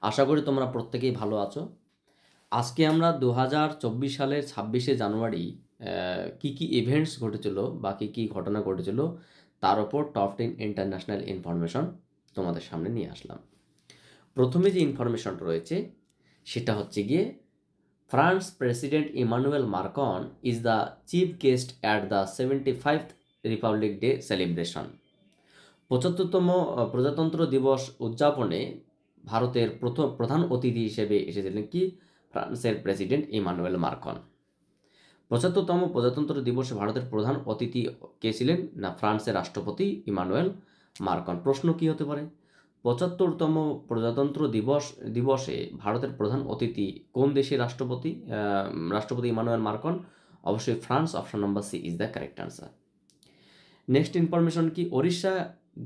আশা করি তোমরা প্রত্যেকেই ভালো আছো। আজকে আমরা 2024 সালের 26শে জানুয়ারি কী কী ইভেন্টস ঘটেছিল বা কী ঘটনা ঘটেছিল তার ওপর টপ 10 ইন্টারন্যাশনাল ইনফরমেশন তোমাদের সামনে নিয়ে আসলাম। প্রথমে যে ইনফরমেশনটা রয়েছে সেটা হচ্ছে গিয়ে France president Emmanuel Macron is the chief guest at the 75th Republic Day celebration. 75তম প্রজাতন্ত্র দিবস উদযাপনে ভারতের প্রধান অতিথি হিসেবে এসেছিলেন কি ফ্রান্সের প্রেসিডেন্ট ইমানুয়েল মার্কন। 75তম প্রজাতন্ত্র দিবসে ভারতের প্রধান অতিথি কে ছিলেন? না, ফ্রান্সের রাষ্ট্রপতি ইমানুয়েল মার্কন। প্রশ্ন কি হতে পারে? 75তম প্রজাতন্ত্র দিবসে ভারতের প্রধান অতিথি কোন দেশের রাষ্ট্রপতি? রাষ্ট্রপতি ইমানুয়েল মার্কন। অবশ্যই France. Option number C is the correct answer. Next information কি? Odisha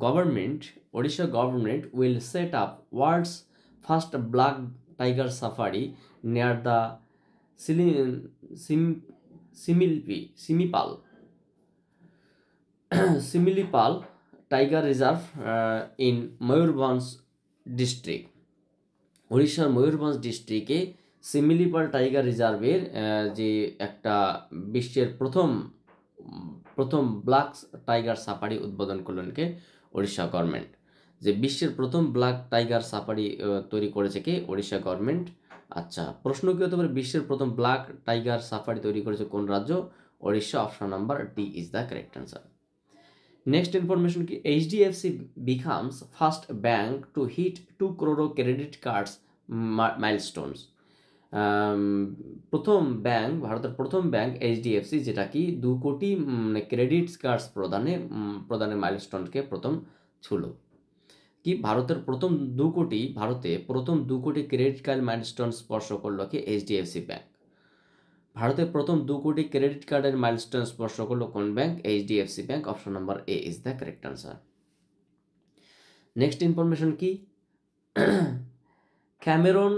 government will set up world's first black tiger safari near the Similipal tiger reserve in Mayurbhanj district. উড়িষ্যার ময়ূরভঞ্জ ডিস্ট্রিক্টে সিমিলিপাল টাইগার রিজার্ভের যে একটা বিশ্বের প্রথম ব্ল্যাক টাইগার সাফারি উদ্বোধন করলেন কে? ওড়িশা গভর্নমেন্ট। যে বিশ্বের প্রথম ব্ল্যাক টাইগার সাফারি তৈরি করেছে কে? ওড়িশা গভর্নমেন্ট। আচ্ছা, প্রশ্ন কি হতে পারে? বিশ্বের প্রথম ব্ল্যাক টাইগার সাফারি তৈরি করেছে কোন রাজ্য? Odisha. Option number D is the correct answer. Next information কি? HDFC becomes first bank to hit 2 crore credit cards milestones. ভারতের প্রথম ব্যাংক এইচডিএফসি, যেটা কি 2 কোটি ক্রেডিট কার্ডস প্রদানের মাইলস্টোনকে প্রথম ছুঁল। কি ভারতে প্রথম 2 কোটি ক্রেডিট কার্ড মাইলস্টোন স্পর্শ করলো কি? HDFC bank. ভারতে প্রথম 2 কোটি ক্রেডিট কার্ডের মাইলস্টোন স্পর্শ করলো কোন bank? HDFC bank. Option number A is the correct answer. Next information কি? Cameroon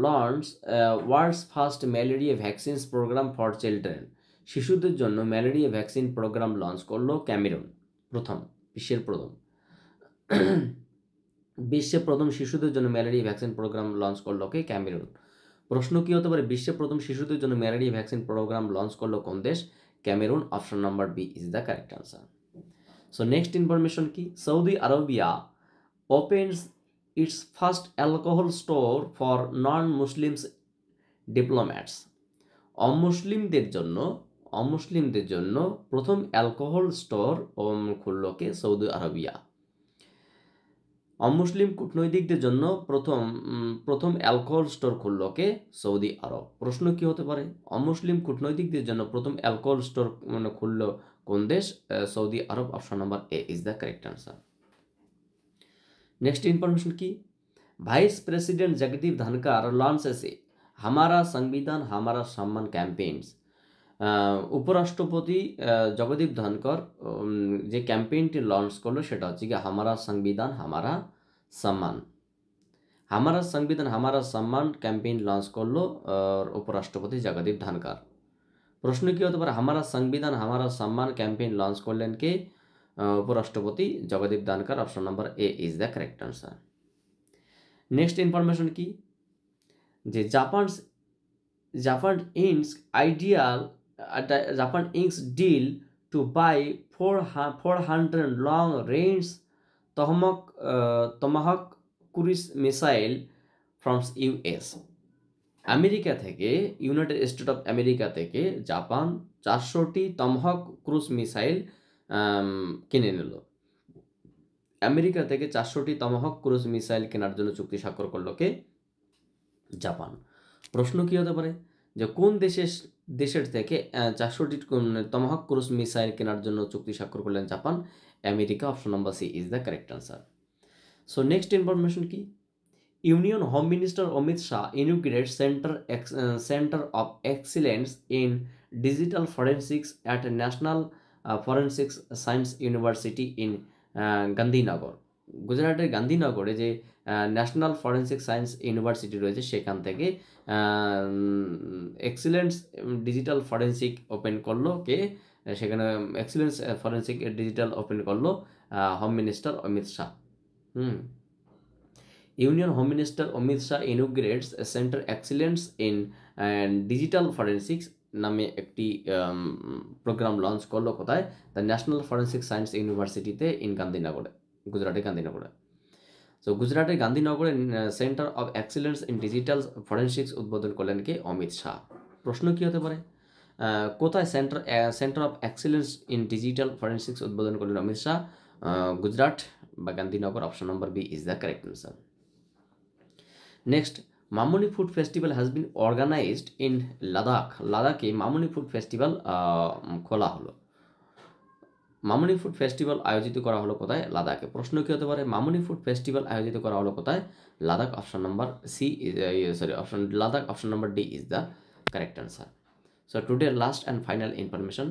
launch world's first malaria vaccines program for children. শিশুদের জন্য ম্যালেরিয়া ভ্যাকসিন প্রোগ্রাম লঞ্চ করলো ক্যামেরুন। বিশ্বের প্রথম শিশুদের জন্য ম্যালেরিয়া ভ্যাকসিন প্রোগ্রাম লঞ্চ করলো কে? ক্যামেরুন। প্রশ্ন কি হতে পারে? বিশ্বের প্রথম শিশুদের জন্য ম্যালেরিয়া ভ্যাকসিন প্রোগ্রাম লঞ্চ করলো কোন দেশ? Cameroon. Option number B is the correct answer. So next information কি? Saudi Arabia opens its first alcohol store for non Muslims diplomats. অমুসলিমদের জন্য প্রথম অ্যালকোহল স্টোর খুলল কে? Saudi Arabia. অমুসলিম কূটনৈতিকদের জন্য প্রথম অ্যালকোহল স্টোর খুলল কে? সৌদি আরব। প্রশ্ন কি হতে পারে? অমুসলিম কূটনৈতিকদের জন্য প্রথম অ্যালকোহল স্টোর খুলল কোন দেশ? Saudi Arab. Option number A is the correct answer. Next information কি? Vice president Jagdeep Dhankhar launches Hamara Samvidhan হামারা সম্মান ক্যাম্পেইনস। উপরাষ্ট্রপতি জগদীপ ধনকর যে ক্যাম্পেইনটি লঞ্চ করলো সেটা হচ্ছে কি হামারা সংবিধান হামারা সম্মান। হামারা সংবিধান হামারা সম্মান ক্যাম্পেইন লঞ্চ করলো উপরাষ্ট্রপতি জগদীপ ধনকর। প্রশ্ন কি হতে পারে? হামারা সংবিধান হামারা সম্মান ক্যাম্পেইন লঞ্চ করলেন কে? উপরাষ্ট্রপতি Jagdeep Dhankhar. Option number A is the correct answer. Next information কি? যে Japan inks deal to buy 400 long range tomahawk cruise missile from US. United State of America থেকে জাপান 400টি টমাহক ক্রুজ মিসাইল কিনে নিল। America থেকে 400টি টমাহক ক্রুজ মিসাইল কেনার জন্য চুক্তি স্বাক্ষর করলো কে? জাপান। প্রশ্ন কি হতে পারে? যে কোন দেশের থেকে 400টি টমাহক ক্রুজ মিসাইল কেনার জন্য চুক্তি স্বাক্ষর করলেন Japan? America. Option number C is the correct answer. So next information কি? Union home minister Amit Shah inaugurate centre of excellence in digital forensics at national forensics science university in Gandhinagar. গুজরাটের গান্ধীনগরে যে national forensic science university রয়েছে সেখান থেকে excellence digital forensic open করলো কে? সেখানে এক্সিলেন্স ফরেন্সিক ডিজিটাল ওপেন করলো home minister Amit Shah. Union home minister Amit Shah inaugurates centre excellence in digital forensics নামে একটি প্রোগ্রাম লঞ্চ করলো কোথায়? দ্য ন্যাশনাল ফরেন্সিক সায়েন্স ইউনিভার্সিটিতে ইন গান্ধীনগরে, গুজরাটের গান্ধীনগরে। সো গুজরাটের গান্ধীনগরে centre of excellence in digital forensics উদ্বোধন করলেন কে? অমিত শাহ। প্রশ্ন কী হতে পারে? কোথায় centre of excellence in digital forensics উদ্বোধন করলেন অমিত শাহ? গুজরাট বা Gandhinagar, option number B is the correct answer. Next, Mamani food festival has been organized in Ladakh. লাদাখে মামনি ফুড ফেস্টিভ্যাল খোলা হলো। মামনি ফুড ফেস্টিভ্যাল আয়োজিত করা হলো কোথায়? লাদাখে। প্রশ্ন কী হতে পারে? মামনি ফুড ফেস্টিভ্যাল আয়োজিত করা হলো কোথায়? Ladakh, option number C, Ladakh, option number D is the correct answer. So today last and final information.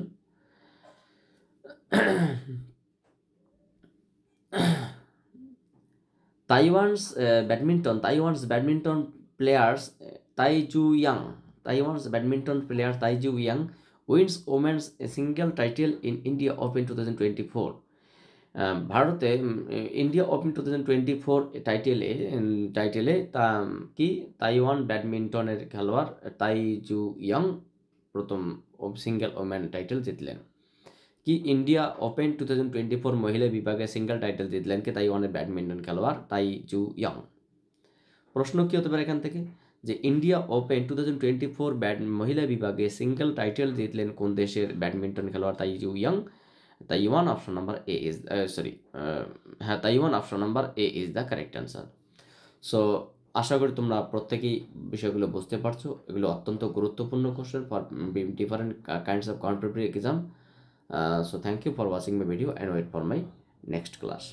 Taiwan's badminton players Taiwan's badminton player Tai Ju Yang wins women's single title in India Open 2024. ভারতে India open 2024 টাইটেলে কি Taiwan ব্যাডমিন্টনের খেলোয়াড় Tai Tzu young প্রথম single women title জিতলেন। কি India open 2024 মহিলা বিভাগে single title জিতলেন কে? তাইওয়ানের ব্যাডমিন্টন খেলোয়াড় তাই জু ইয়াং। প্রশ্ন কী হতে পারে এখান থেকে? যে ইন্ডিয়া ওপেন 2024 মহিলা বিভাগে সিঙ্গেল টাইটেল জিতলেন কোন দেশের ব্যাডমিন্টন খেলোয়াড়? Tai Tzu Ying. Taiwan, option number A is Taiwan, option number A is the correct answer. So আশা করি তোমরা প্রত্যেকেই বিষয়গুলো বুঝতে পারছো। এগুলো অত্যন্ত গুরুত্বপূর্ণ question for different kinds of competitive exam. So thank you for watching my video and wait for my next class.